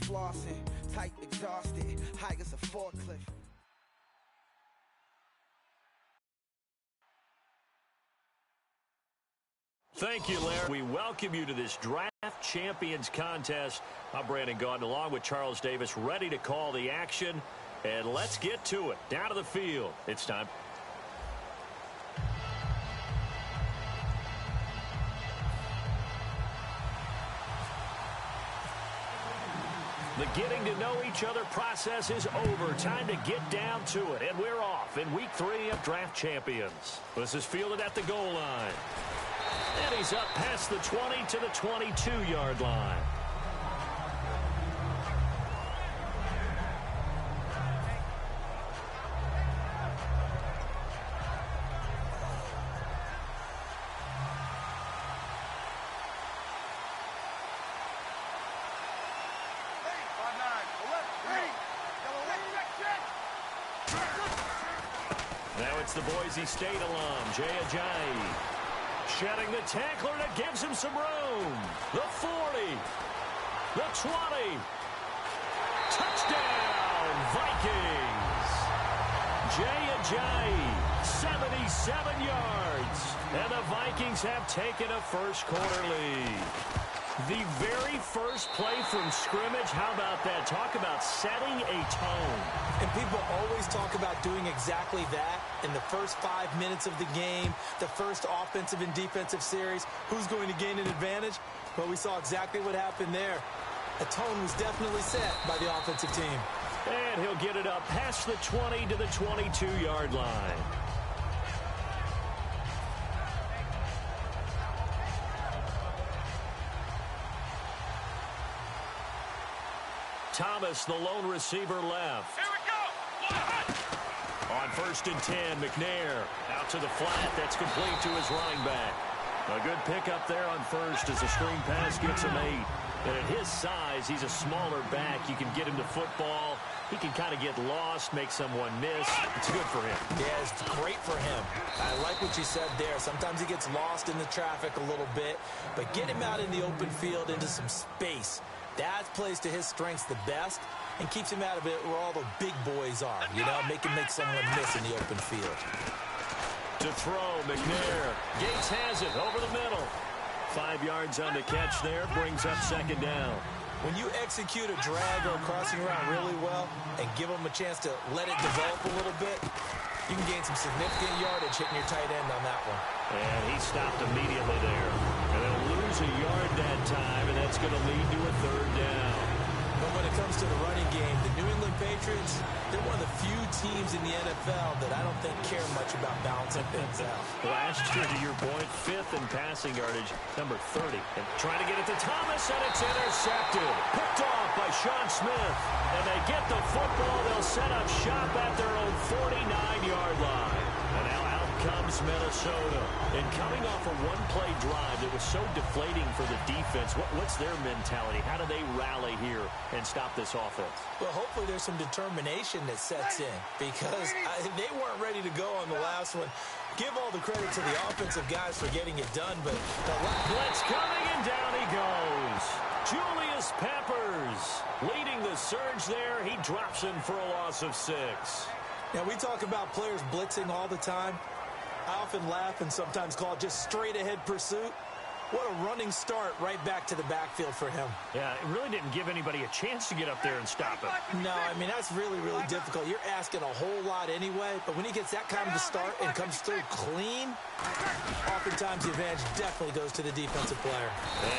flossing, tight, exhausted, high as a forklift. Thank you, Larry. We welcome you to this Draft Champions contest. I'm Brandon Gaudin along with Charles Davis, ready to call the action. And let's get to it. Down to the field. It's time. The getting to know each other process is over. Time to get down to it. And we're off in Week 3 of Draft Champions. This is fielded at the goal line. And he's up past the 20 to the 22-yard line. Now it's the Boise State alum, Jay Ajayi. Shedding the tackler that gives him some room. The 40. The 20. Touchdown, Vikings. Jay Ajayi, 77 yards. And the Vikings have taken a first-quarter lead. The very first play from scrimmage, how about that? Talk about setting a tone. And people always talk about doing exactly that in the first 5 minutes of the game, the first offensive and defensive series. Who's going to gain an advantage? Well, we saw exactly what happened there. A tone was definitely set by the offensive team. And he'll get it up past the 20 to the 22-yard line. Thomas, the lone receiver, left. Here we go. On 1st and 10, McNair out to the flat. That's complete to his running back. A good pickup there on first as the screen pass gets him 8. And at his size, he's a smaller back. You can get him to football. He can kind of get lost, make someone miss. It's good for him. Yeah, it's great for him. I like what you said there. Sometimes he gets lost in the traffic a little bit, but get him out in the open field into some space. That plays to his strengths the best and keeps him out of it where all the big boys are. You know, make someone miss in the open field. To throw, McNair. Gates has it over the middle. 5 yards on the catch there, brings up 2nd down. When you execute a drag or a crossing route really well and give them a chance to let it develop a little bit, you can gain some significant yardage hitting your tight end on that one. And he stopped immediately there. And they'll lose a yard that time, and that's going to lead to a 3rd down. But when it comes to the running game, the New England Patriots, they're one of the few teams in the NFL that I don't think care much about balancing things out. Last year, to your point, 5th in passing yardage, number 30. And trying to get it to Thomas, and it's intercepted. Picked off by Sean Smith. And they get the football. They'll set up shop at their own 49-yard line. And now out comes Minnesota. And coming off a one-play drive that was so deflating for the defense, what's their mentality? How do they rally here and stop this offense? Well, hopefully there's some determination that sets in because they weren't ready to go on the last one. Give all the credit to the offensive guys for getting it done, but the blitz coming, and down he goes. Julius Peppers leading the surge there. He drops him for a loss of 6. Now, we talk about players blitzing all the time. I often laugh and sometimes call it just straight-ahead pursuit. What a running start right back to the backfield for him. Yeah, it really didn't give anybody a chance to get up there and stop it. No, I mean, that's really, really difficult. You're asking a whole lot anyway, but when he gets that kind of a start and comes through clean, oftentimes the advantage definitely goes to the defensive player.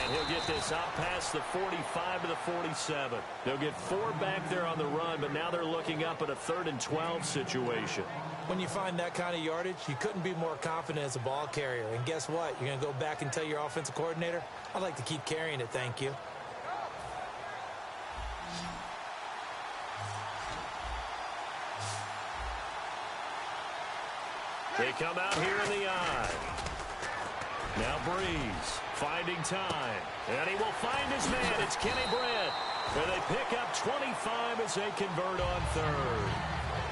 And he'll get this out past the 45 to the 47. They'll get 4 back there on the run, but now they're looking up at a 3rd and 12 situation. When you find that kind of yardage, you couldn't be more confident as a ball carrier. And guess what? You're going to go back and tell your offensive coordinator, I'd like to keep carrying it, thank you. They come out here in the eye. Now Breeze finding time. And he will find his man. It's Kenny Brett. And they pick up 25 as they convert on 3rd.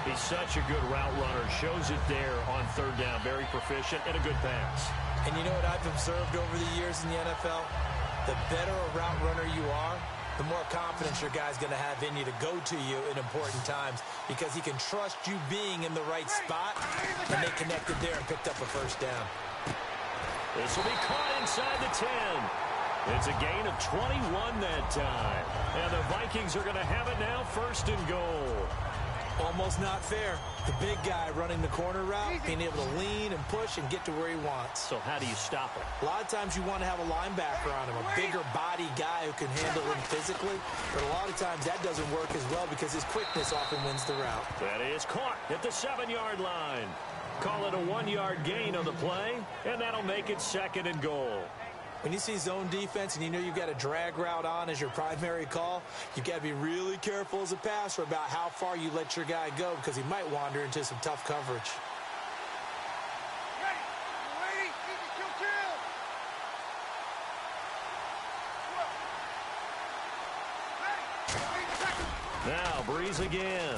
He's such a good route runner. Shows it there on 3rd down. Very proficient and a good pass. And you know what I've observed over the years in the NFL? The better a route runner you are, the more confidence your guy's going to have in you to go to you in important times because he can trust you being in the right spot, and they connected there and picked up a first down. This will be caught inside the 10. It's a gain of 21 that time. And the Vikings are going to have it now, first and goal. Almost not fair. The big guy running the corner route, being able to lean and push and get to where he wants. So how do you stop him? A lot of times you want to have a linebacker on him, a bigger body guy who can handle him physically. But a lot of times that doesn't work as well because his quickness often wins the route. That is caught at the 7-yard line. Call it a 1-yard gain on the play, and that'll make it second and goal. When you see zone defense and you know you've got a drag route on as your primary call, you've got to be really careful as a passer about how far you let your guy go because he might wander into some tough coverage. Now Breeze again.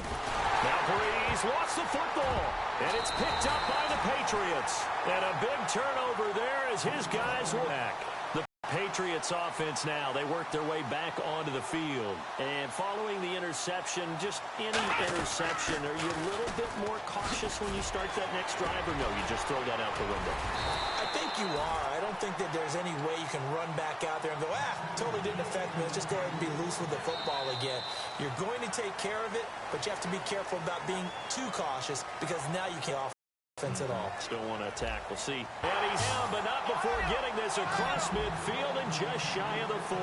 Now Breeze lost the football, and it's picked up by the Patriots. And a big turnover there as his guys were back. The Patriots offense now, they work their way back onto the field. And following the interception, just any interception, are you a little bit more cautious when you start that next drive, or no, you just throw that out the window? I think you are. I don't think that there's any way you can run back out there and go, totally didn't affect me. Let's just go ahead and be loose with the football again. You're going to take care of it, but you have to be careful about being too cautious because now you can't offense at all. Still want to attack. We'll see. And he's down, but not before getting this across midfield and just shy of the 40.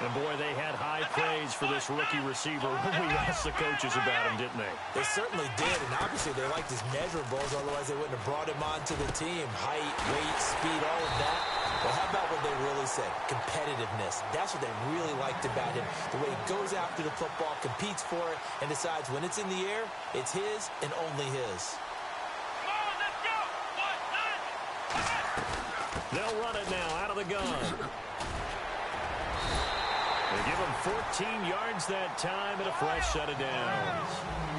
And, boy, they had high praise for this rookie receiver when we asked the coaches about him, didn't they? They certainly did, and obviously they liked his measurables, otherwise they wouldn't have brought him onto the team. Height, weight, speed, all of that. Well, how about what they really said? Competitiveness. That's what they really liked about him. The way he goes after the football, competes for it, and decides when it's in the air, it's his and only his. They'll run it now out of the gun. They give him 14 yards that time and a fresh set of downs.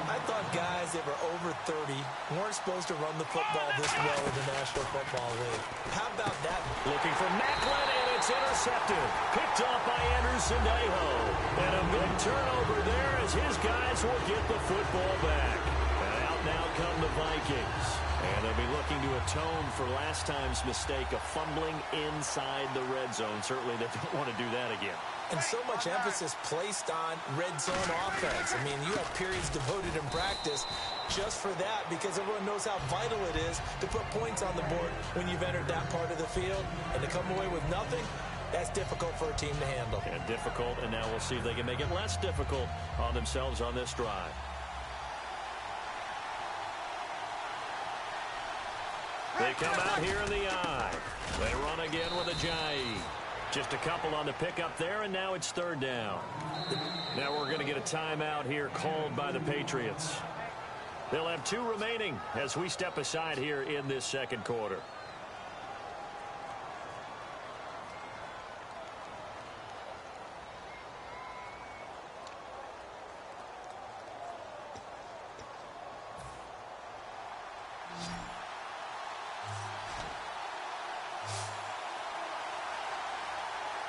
I thought guys that were over 30 weren't supposed to run the football this well in the National Football League. How about that? Looking for Macklin, and it's intercepted. Picked off by Anderson Aho. And a big turnover there as his guys will get the football back. And out now come the Vikings. And they'll be looking to atone for last time's mistake of fumbling inside the red zone. Certainly they don't want to do that again. And so much emphasis placed on red zone offense. I mean, you have periods devoted in practice just for that because everyone knows how vital it is to put points on the board when you've entered that part of the field. And to come away with nothing, that's difficult for a team to handle. And difficult, and now we'll see if they can make it less difficult on themselves on this drive. They come out here in the eye. They run again with Ajayi. Just a couple on the pickup there, and now it's third down. Now we're going to get a timeout here called by the Patriots. They'll have 2 remaining as we step aside here in this second quarter.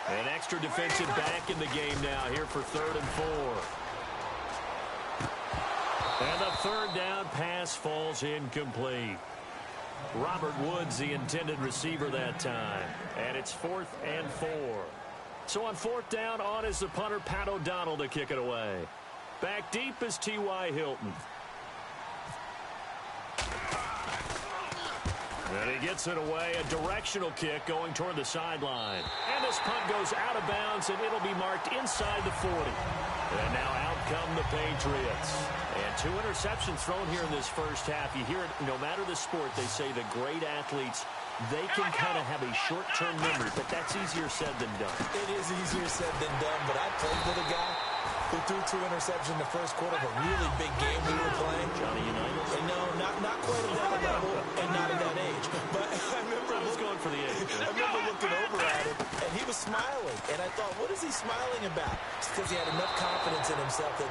An extra defensive back in the game now here for 3rd and 4. And the third down pass falls incomplete. Robert Woods, the intended receiver that time. And it's 4th and 4. So on 4th down, on is the punter, Pat O'Donnell, to kick it away. Back deep is T.Y. Hilton. And he gets it away, a directional kick going toward the sideline. And this punt goes out of bounds, and it'll be marked inside the 40. And now out come the Patriots. And 2 interceptions thrown here in this first half. You hear it, no matter the sport, they say the great athletes, they can kind of have a short-term memory, but that's easier said than done. It is easier said than done, but I played with a guy who threw 2 interceptions in the first quarter of a really big game we were playing. Johnny Unitas? And no, not quite at that level and not at that age. But I remember going for the age. I remember looking over at him, and he was smiling. And I thought, what is he smiling about? It's because he had enough confidence in himself that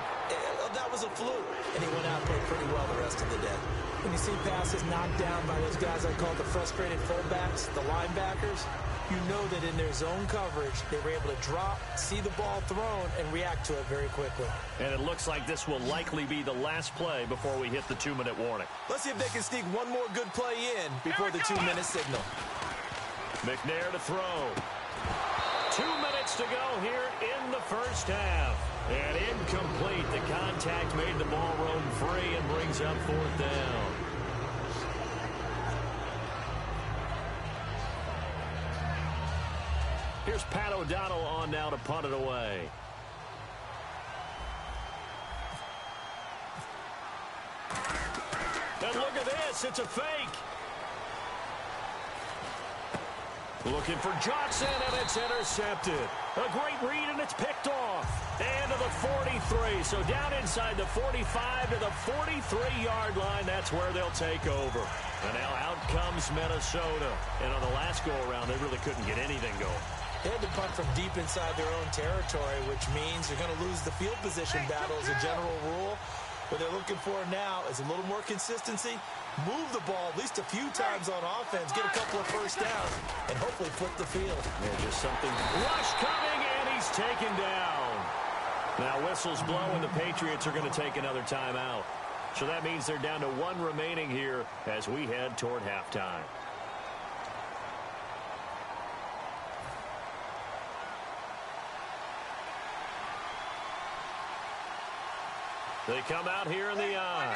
that was a fluke. And he went out and played pretty well the rest of the day. When you see passes knocked down by those guys I call the frustrated fullbacks, the linebackers, you know that in their zone coverage, they were able to drop, see the ball thrown, and react to it very quickly. And it looks like this will likely be the last play before we hit the 2-minute warning. Let's see if they can sneak one more good play in before the 2-minute signal. McNair to throw. 2 minutes to go here in the first half. And incomplete. The contact made the ball roam free and brings up 4th down. Here's Pat O'Donnell on now to punt it away. And look at this. It's a fake. Looking for Johnson, and it's intercepted. A great read, and it's picked off. And to the 43. So down inside the 45 to the 43-yard line. That's where they'll take over. And now out comes Minnesota. And on the last go-around, they really couldn't get anything going. They had to punt from deep inside their own territory, which means you're going to lose the field position battle as a general rule. What they're looking for now is a little more consistency, move the ball at least a few times on offense, get a couple of first downs, and hopefully flip the field. Yeah, just something. Rush coming, and he's taken down. Now whistles blow, and the Patriots are going to take another timeout. So that means they're down to 1 remaining here as we head toward halftime. They come out here in the eye.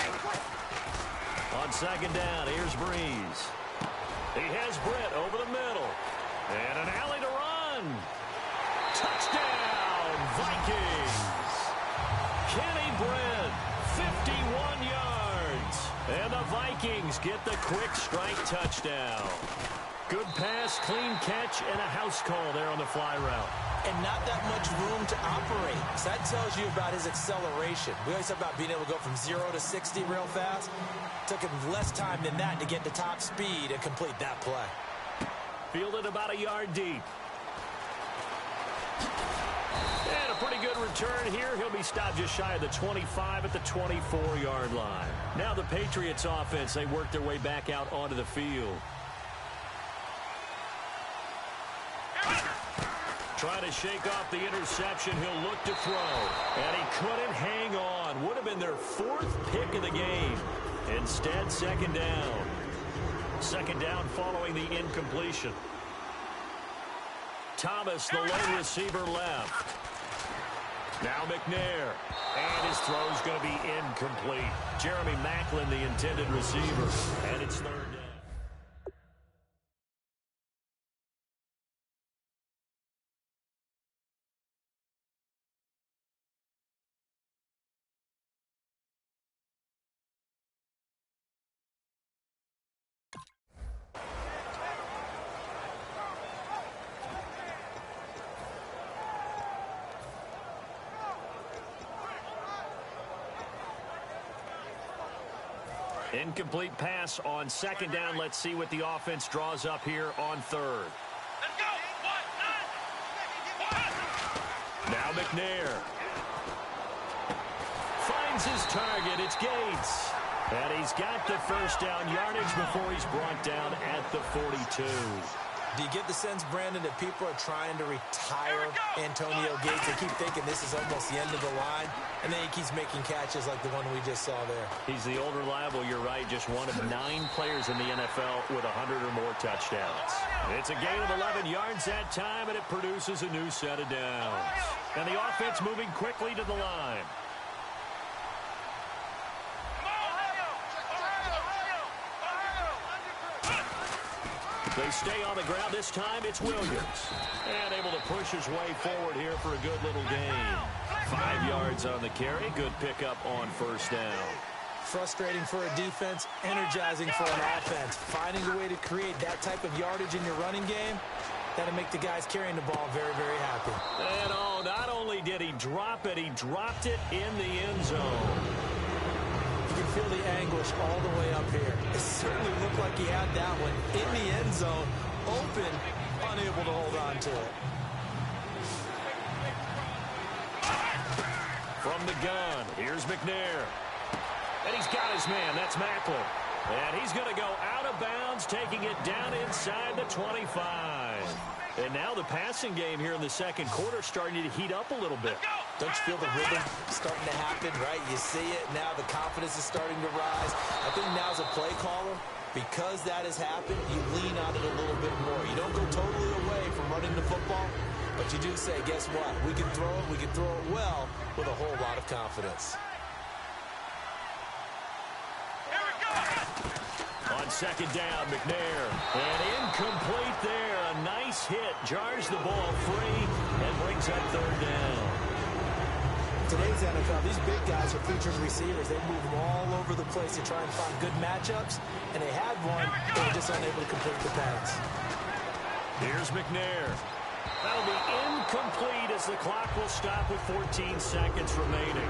On 2nd down, here's Breeze. He has Britt over the middle. And an alley to run. Touchdown, Vikings. Kenny Britt, 51 yards. And the Vikings get the quick strike touchdown. Good pass, clean catch, and a house call there on the fly route. And not that much room to operate. So that tells you about his acceleration. We always talk about being able to go from 0 to 60 real fast. It took him less time than that to get to top speed and complete that play. Fielded about a yard deep. And a pretty good return here. He'll be stopped just shy of the 25 at the 24-yard line. Now the Patriots offense, they work their way back out onto the field. Trying to shake off the interception. He'll look to throw. And he couldn't hang on. Would have been their 4th pick of the game. Instead, 2nd down. 2nd down following the incompletion. Thomas, the lone receiver, left. Now McNair. And his throw's going to be incomplete. Jeremy Maclin, the intended receiver. And it's 3rd down. Incomplete pass on 2nd down. Let's see what the offense draws up here on 3rd. Let's go. Now McNair. Finds his target. It's Gates. And he's got the first down yardage before he's brought down at the 42. Do you get the sense, Brandon, that people are trying to retire Antonio Gates? They keep thinking this is almost the end of the line, and then he keeps making catches like the one we just saw there. He's the old reliable, you're right, just one of 9 players in the NFL with 100 or more touchdowns. It's a gain of 11 yards that time, and it produces a new set of downs. And the offense moving quickly to the line. They stay on the ground. This time it's Williams. And able to push his way forward here for a good little gain. 5 yards on the carry. Good pickup on 1st down. Frustrating for a defense, energizing for an offense. Finding a way to create that type of yardage in your running game, that'll make the guys carrying the ball very, very happy. And oh, not only did he drop it, he dropped it in the end zone. You can feel the anguish all the way up here. It certainly looked like he had that one in the end zone, open, unable to hold on to it. From the gun, here's McNair. And he's got his man. That's Maclin. And he's going to go out of bounds, taking it down inside the 25. And now the passing game here in the second quarter starting to heat up a little bit. Don't you feel the rhythm starting to happen, right? You see it now. The confidence is starting to rise. I think now as a play caller, because that has happened, you lean on it a little bit more. You don't go totally away from running the football, but you do say, guess what? We can throw it. We can throw it well with a whole lot of confidence. On second down, McNair. And incomplete there. A nice hit. Jars the ball free and brings up third down. Today's NFL, these big guys are featured receivers. They move them all over the place to try and find good matchups. And they had one. They were just unable to complete the pass. Here's McNair. That'll be incomplete as the clock will stop with 14 seconds remaining.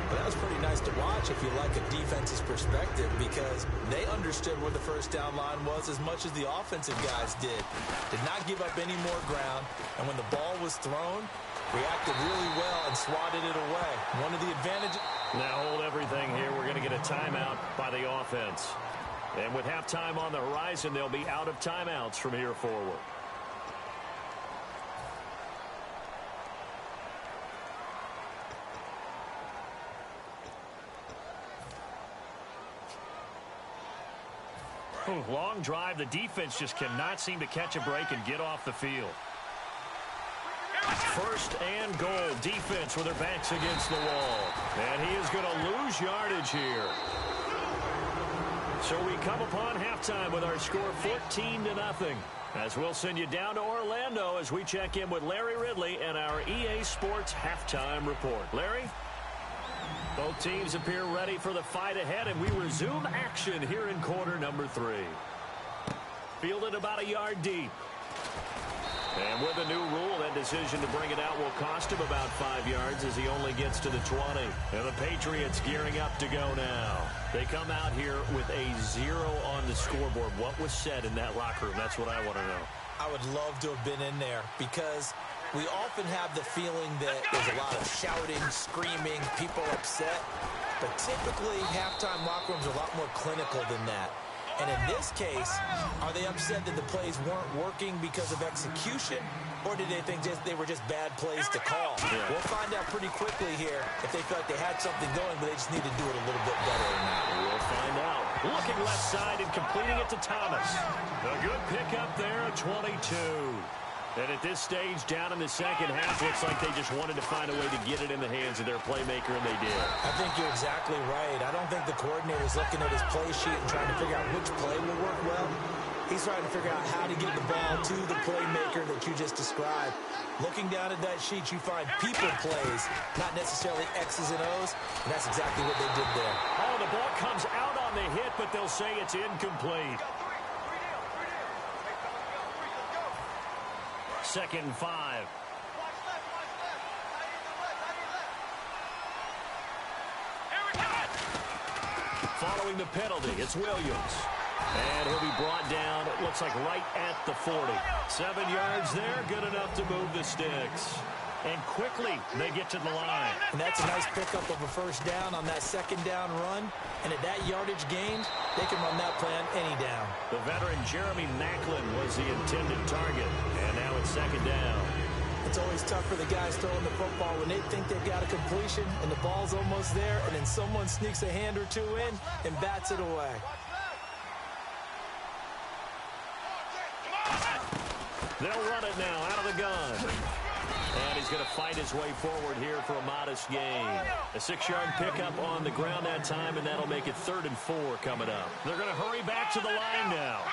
But that was pretty nice to watch if you like a defense's perspective, because they understood where the first down line was as much as the offensive guys did. Did not give up any more ground, and when the ball was thrown, reacted really well and swatted it away. One of the advantages. Now hold everything here. We're going to get a timeout by the offense. And with halftime on the horizon, they'll be out of timeouts from here forward. Long drive. The defense just cannot seem to catch a break and get off the field. First and goal. Defense with their backs against the wall. And he is going to lose yardage here. So we come upon halftime with our score 14-0. As we'll send you down to Orlando as we check in with Larry Ridley and our EA Sports halftime report. Larry? Both teams appear ready for the fight ahead, and we resume action here in quarter number 3. Fielded about a yard deep. And with a new rule, that decision to bring it out will cost him about 5 yards as he only gets to the 20. And the Patriots gearing up to go now. They come out here with a 0 on the scoreboard. What was said in that locker room? That's what I want to know. I would love to have been in there, because we often have the feeling that there's a lot of shouting, screaming, people upset. But typically, halftime locker rooms are a lot more clinical than that. And in this case, are they upset that the plays weren't working because of execution, or did they think they were just bad plays to call? Yeah. We'll find out pretty quickly here if they felt like they had something going, but they just need to do it a little bit better than that. We'll find out. Looking left side and completing it to Thomas. A good pickup there, a 22. And at this stage, down in the second half, looks like they just wanted to find a way to get it in the hands of their playmaker, and they did. I think you're exactly right. I don't think the coordinator's looking at his play sheet and trying to figure out which play will work well. He's trying to figure out how to get the ball to the playmaker that you just described. Looking down at that sheet, you find people plays, not necessarily X's and O's, and that's exactly what they did there. Oh, the ball comes out on the hit, but they'll say it's incomplete. Second and 5. Following the penalty, it's Williams. And he'll be brought down, it looks like right at the 40. 7 yards there, good enough to move the sticks. And quickly, they get to the line. And that's a nice pickup of a first down on that second down run. And at that yardage gained, they can run that plan any down. The veteran Jeremy Maclin was the intended target. And now it's second down. It's always tough for the guys throwing the football when they think they've got a completion and the ball's almost there, and then someone sneaks a hand or two in and bats it away. They'll run it now out of the gun. And he's going to fight his way forward here for a modest gain. A 6-yard pickup on the ground that time, and that'll make it 3rd and 4 coming up. They're going to hurry back to the line now.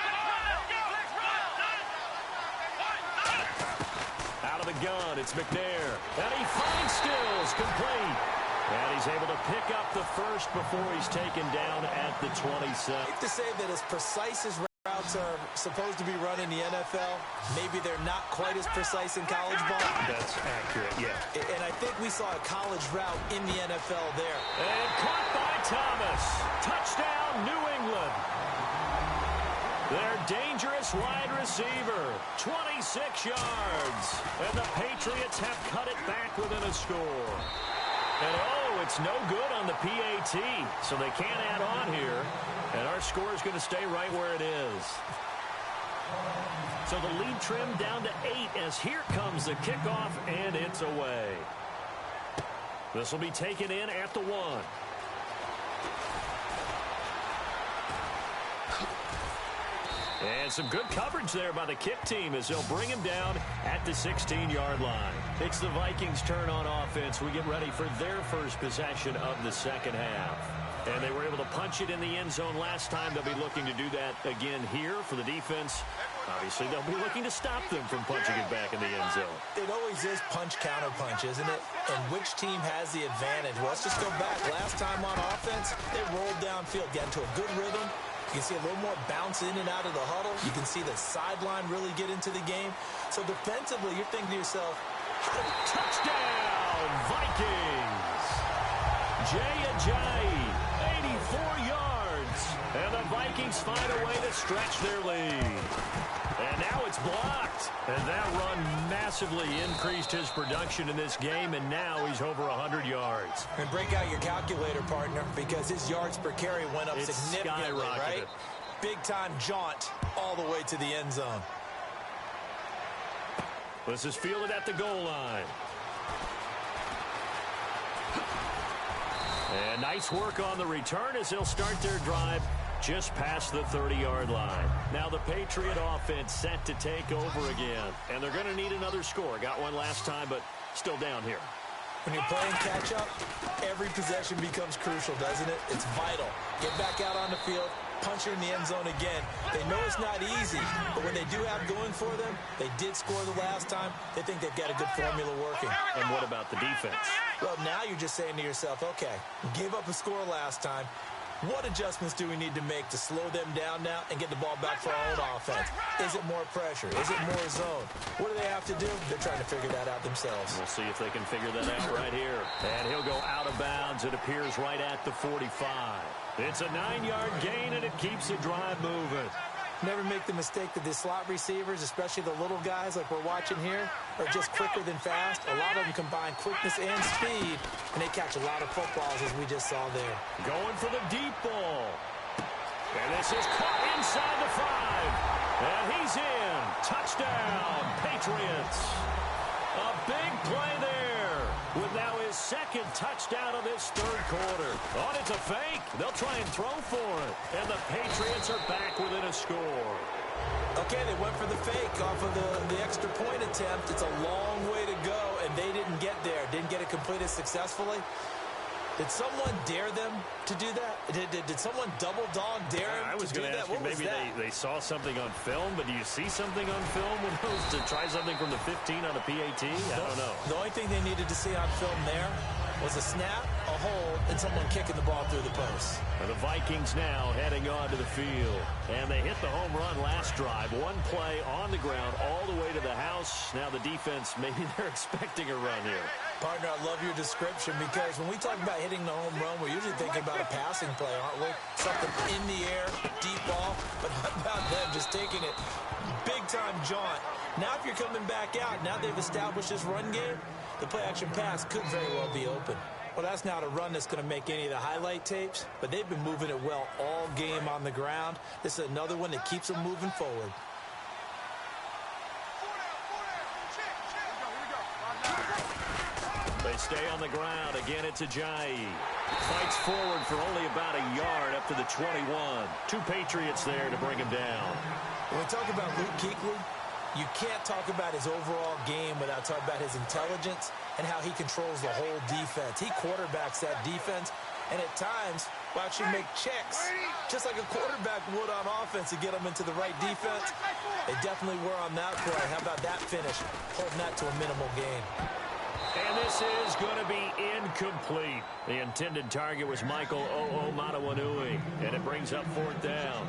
Out of the gun, it's McNair. And he finds Stills, complete. And he's able to pick up the first before he's taken down at the 27. Safe to say that as precise as routes are supposed to be run in the NFL, maybe they're not quite as precise in college ball. That's accurate, yeah. And I think we saw a college route in the NFL there. And caught by Thomas. Touchdown, New England. Their dangerous wide receiver, 26 yards. And the Patriots have cut it back within a score. And, oh, it's no good on the PAT, so they can't add on here. And our score is going to stay right where it is. So the lead trimmed down to 8 as here comes the kickoff, and it's away. This will be taken in at the 1. And some good coverage there by the kick team as they'll bring him down at the 16-yard line. It's the Vikings' turn on offense. We get ready for their first possession of the second half. And they were able to punch it in the end zone last time. They'll be looking to do that again here for the defense. Obviously, they'll be looking to stop them from punching it back in the end zone. It always is punch-counter-punch, isn't it? And which team has the advantage? Well, let's just go back. Last time on offense, they rolled downfield, got into a good rhythm. You can see a little more bounce in and out of the huddle. You can see the sideline really get into the game. So defensively, you're thinking to yourself, touchdown, Vikings! Jay Ajayi, 84 yards. And the Vikings find a way to stretch their lead. And now it's blocked. And that run massively increased his production in this game, and now he's over 100 yards. And break out your calculator, partner, because his yards per carry went up significantly, right? Big-time jaunt all the way to the end zone. This is fielded at the goal line. And nice work on the return as they'll start their drive just past the 30-yard line. Now the Patriot offense set to take over again. And they're going to need another score. Got one last time, but still down here. When you're playing catch-up, every possession becomes crucial, doesn't it? It's vital. Get back out on the field, punch her in the end zone again. They know it's not easy, but when they do have going for them, they did score the last time. They think they've got a good formula working. And what about the defense? Well, now you're just saying to yourself, okay, we gave up a score last time. What adjustments do we need to make to slow them down now and get the ball back for our own offense? Is it more pressure? Is it more zone? What do they have to do? They're trying to figure that out themselves. We'll see if they can figure that out right here. And he'll go out of bounds. It appears right at the 45. It's a 9-yard gain, and it keeps the drive moving. Never make the mistake that the slot receivers, especially the little guys like we're watching here, are just quicker than fast. A lot of them combine quickness and speed, and they catch a lot of footballs, as we just saw there. Going for the deep ball. And this is caught inside the 5. And he's in. Touchdown, Patriots. A big play there with now his second touchdown of this third quarter. Oh, it's a fake. They'll try and throw for it. And the Patriots are back within a score. Okay, they went for the fake off of the extra point attempt. It's a long way to go, and they didn't get there. Didn't get it completed successfully. Did someone dare them to do that? Did someone double dog dare them I was to do going to that? ask you, maybe they saw something on film, but do you see something on film when those to try something from the 15 on a PAT? I don't know. The only thing they needed to see on film there was a snap, a hold, and someone kicking the ball through the post. And the Vikings now heading onto the field. And they hit the home run last drive. One play on the ground all the way to the house. Now the defense, maybe they're expecting a run here. Partner, I love your description because when we talk about hitting the home run, we're usually thinking about a passing play, aren't we? Something in the air, deep ball. But how about them just taking it big-time jaunt? Now if you're coming back out, now they've established this run game, the play-action pass could very well be open. Well, that's not a run that's going to make any of the highlight tapes, but they've been moving it well all game on the ground. This is another one that keeps them moving forward. They stay on the ground. Again, it's Ajayi. Fights forward for only about a yard up to the 21. 2 Patriots there to bring him down. When we talk about Luke Kuechly, you can't talk about his overall game without talking about his intelligence and how he controls the whole defense. He quarterbacks that defense, and at times will actually make checks, just like a quarterback would on offense to get them into the right defense. They definitely were on that play. How about that finish? Holding that to a minimal gain. And this is going to be incomplete. The intended target was Michael O'Matawanui, and it brings up 4th down.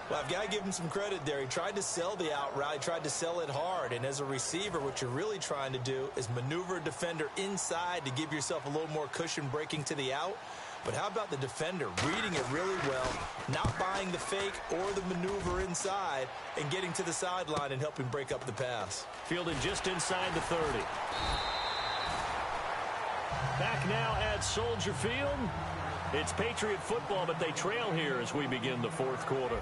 Well, I've got to give him some credit there. He tried to sell the out route. He tried to sell it hard. And as a receiver, what you're really trying to do is maneuver a defender inside to give yourself a little more cushion breaking to the out. But how about the defender reading it really well, not buying the fake or the maneuver inside, and getting to the sideline and helping break up the pass? Fielded just inside the 30. Back now at Soldier Field. It's Patriot football, but they trail here as we begin the 4th quarter.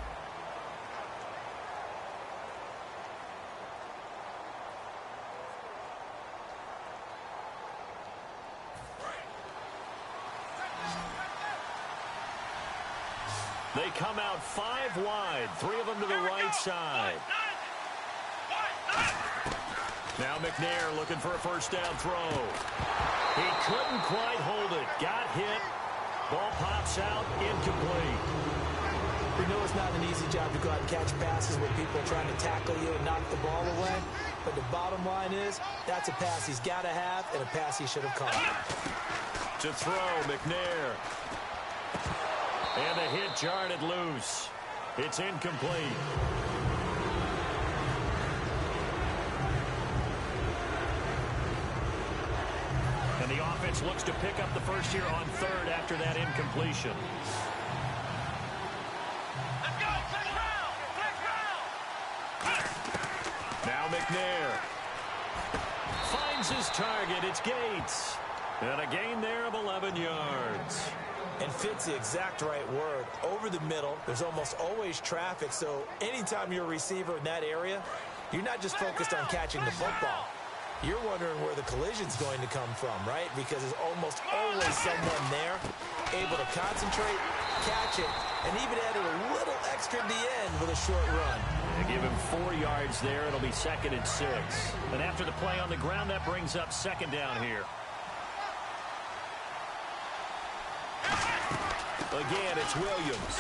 They come out 5 wide, 3 of them to the right side. Now McNair looking for a first down throw. He couldn't quite hold it. Got hit. Ball pops out, incomplete. We know it's not an easy job to go out and catch passes when people are trying to tackle you and knock the ball away. But the bottom line is, that's a pass he's got to have and a pass he should have caught. To throw, McNair. And the hit jarred it loose. It's incomplete. And the offense looks to pick up the first here on 3rd after that incompletion. Let's go! Now McNair finds his target. It's Gates. And a gain there of 11 yards. And fits the exact right word. Over the middle, there's almost always traffic, so anytime you're a receiver in that area, you're not just focused on catching the football. You're wondering where the collision's going to come from, right? Because there's almost always someone there able to concentrate, catch it, and even added a little extra at the end with a short run. They give him 4 yards there. It'll be 2nd and 6. And after the play on the ground, that brings up 2nd down here. Again, it's Williams.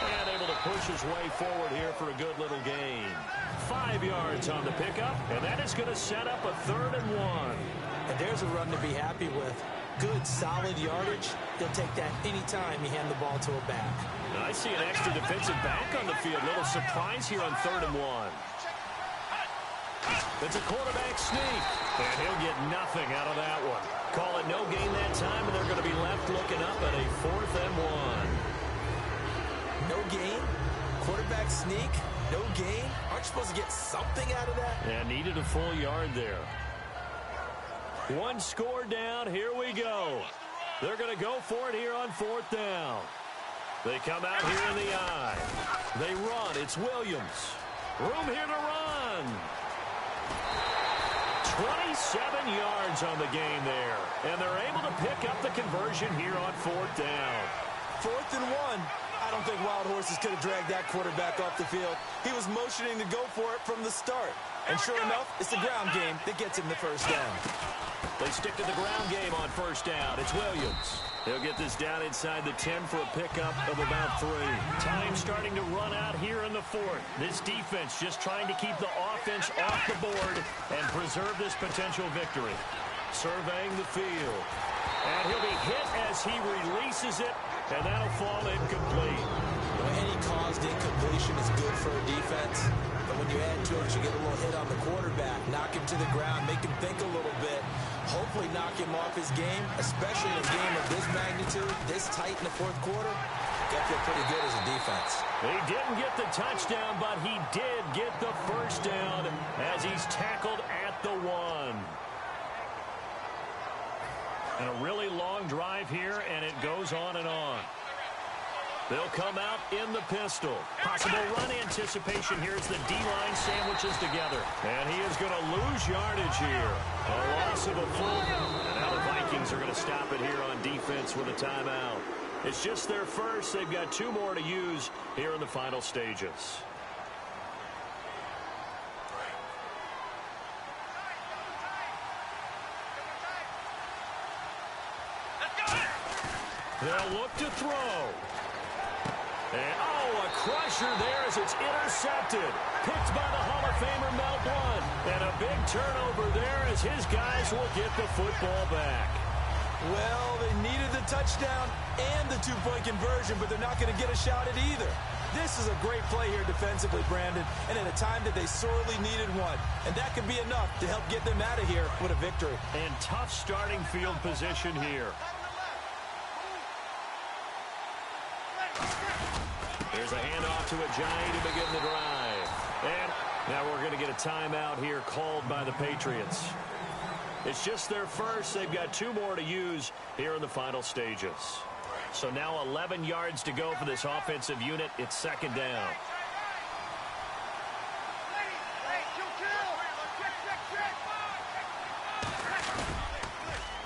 And able to push his way forward here for a good little gain. 5 yards on the pickup, and that is going to set up a 3rd and 1. And there's a run to be happy with. Good, solid yardage. He'll take that anytime you hand the ball to a back. I see an extra defensive back on the field. Little surprise here on 3rd and 1. It's a quarterback sneak, and he'll get nothing out of that one. Call it no gain that time, and they're going to be left looking up at a 4th and 1. No gain? Quarterback sneak? No gain? Aren't you supposed to get something out of that? And needed a full yard there. 1 score down. Here we go. They're going to go for it here on 4th down. They come out here in the I. They run. It's Williams. Room here to run. 27 yards on the game there. And they're able to pick up the conversion here on 4th down. 4th and 1. I don't think Wild Horses could have dragged that quarterback off the field. He was motioning to go for it from the start. And sure enough, it's the ground game that gets him the first down. They stick to the ground game on 1st down. It's Williams. He'll get this down inside the 10 for a pickup of about 3. Time starting to run out here in the 4th. This defense just trying to keep the offense off the board and preserve this potential victory. Surveying the field. And he'll be hit as he releases it, and that'll fall incomplete. Any caused incompletion is good for a defense. But when you add to it, you get a little hit on the quarterback, knock him to the ground, make him think a little bit, hopefully knock him off his game, especially in a game of this magnitude, this tight in the 4th quarter. Got to feel pretty good as a defense. He didn't get the touchdown, but he did get the first down as he's tackled at the 1. And a really long drive here, and it goes on and on. They'll come out in the pistol. Possible run anticipation here as the D-line sandwiches together. And he is going to lose yardage here. A loss of a foot. And now the Vikings are going to stop it here on defense with a timeout. It's just their first. They've got 2 more to use here in the final stages. They'll look to throw. And, a crusher there as it's intercepted. Picked by the Hall of Famer Mel Blount. And a big turnover there as his guys will get the football back. Well, they needed the touchdown and the 2-point conversion, but they're not going to get a shot at either. This is a great play here defensively, Brandon, and at a time that they sorely needed one. And that could be enough to help get them out of here with a victory. And tough starting field position here. There's a handoff to Ajayi to begin the drive. And now we're going to get a timeout here called by the Patriots. It's just their first. They've got 2 more to use here in the final stages. So now 11 yards to go for this offensive unit. It's 2nd down.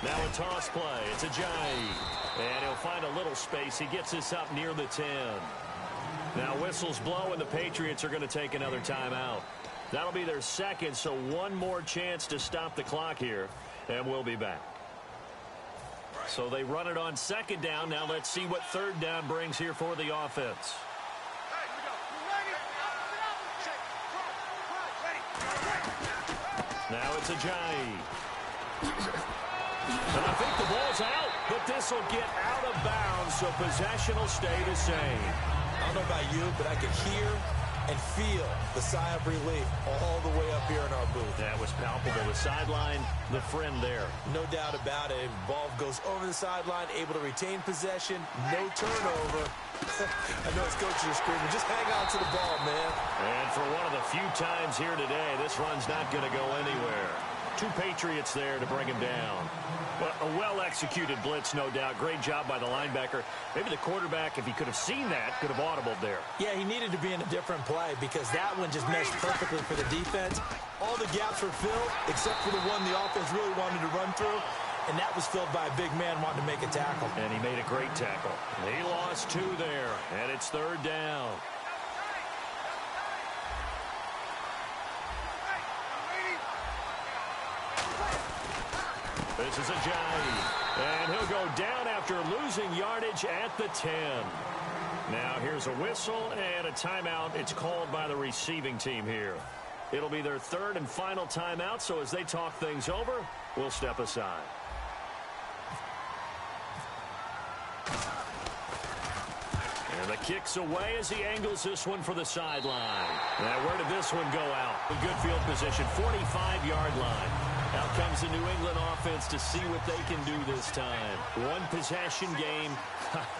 Now a toss play. It's Ajayi. And he'll find a little space. He gets this up near the 10. Now whistles blow, and the Patriots are going to take another timeout. That'll be their second, so one more chance to stop the clock here, and we'll be back. So they run it on second down. Now let's see what third down brings here for the offense. Now it's Ajayi. And I think the ball's out, but this will get out of bounds, so possession will stay the same. I don't know about you, but I could hear and feel the sigh of relief all the way up here in our booth. That was palpable. The sideline, the friend there. No doubt about it. Ball goes over the sideline, able to retain possession, no turnover. I know his coaches are screaming, just hang on to the ball, man. And for one of the few times here today, this run's not going to go anywhere. Two Patriots there to bring him down. Well, a well-executed blitz, no doubt. Great job by the linebacker. Maybe the quarterback, if he could have seen that, could have audibled there. Yeah, he needed to be in a different play because that one just meshed perfectly for the defense. All the gaps were filled except for the one the offense really wanted to run through, and that was filled by a big man wanting to make a tackle. And he made a great tackle. He lost two there, and it's third down. This is Ajayi, and he'll go down after losing yardage at the 10. Now here's a whistle and a timeout. It's called by the receiving team here. It'll be their third and final timeout, so as they talk things over, we'll step aside. And the kick's away as he angles this one for the sideline. Now where did this one go out? A good field position, 45-yard line. Out comes the New England offense to see what they can do this time. One possession game.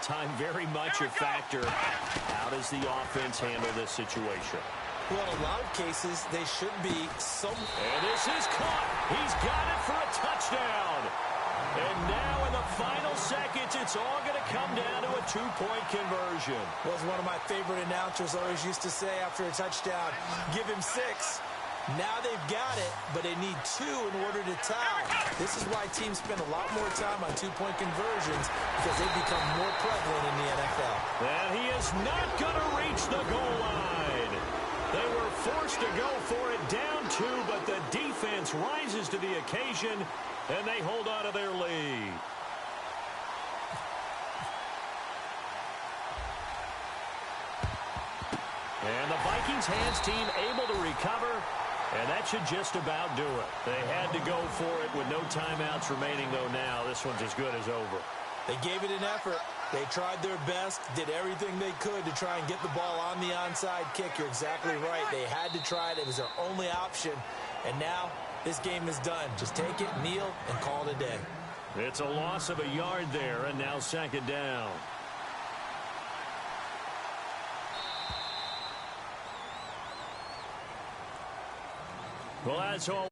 Time very much a factor. How does the offense handle this situation? Well, in a lot of cases, they should be some... And this is caught. He's got it for a touchdown. And now in the final seconds, it's all going to come down to a two-point conversion. Was one of my favorite announcers always used to say after a touchdown, give him 6. Now they've got it, but they need 2 in order to tie. This is why teams spend a lot more time on two-point conversions because they've become more prevalent in the NFL. And he is not going to reach the goal line. They were forced to go for it down 2, but the defense rises to the occasion, and they hold on to their lead. And the Vikings hands team able to recover. And that should just about do it. They had to go for it with no timeouts remaining, though now. This one's as good as over. They gave it an effort. They tried their best, did everything they could to try and get the ball on the onside kick. You're exactly right. They had to try it. It was their only option. And now this game is done. Just take it, kneel, and call it a day. It's a loss of a yard there, and now second down. Well, as always,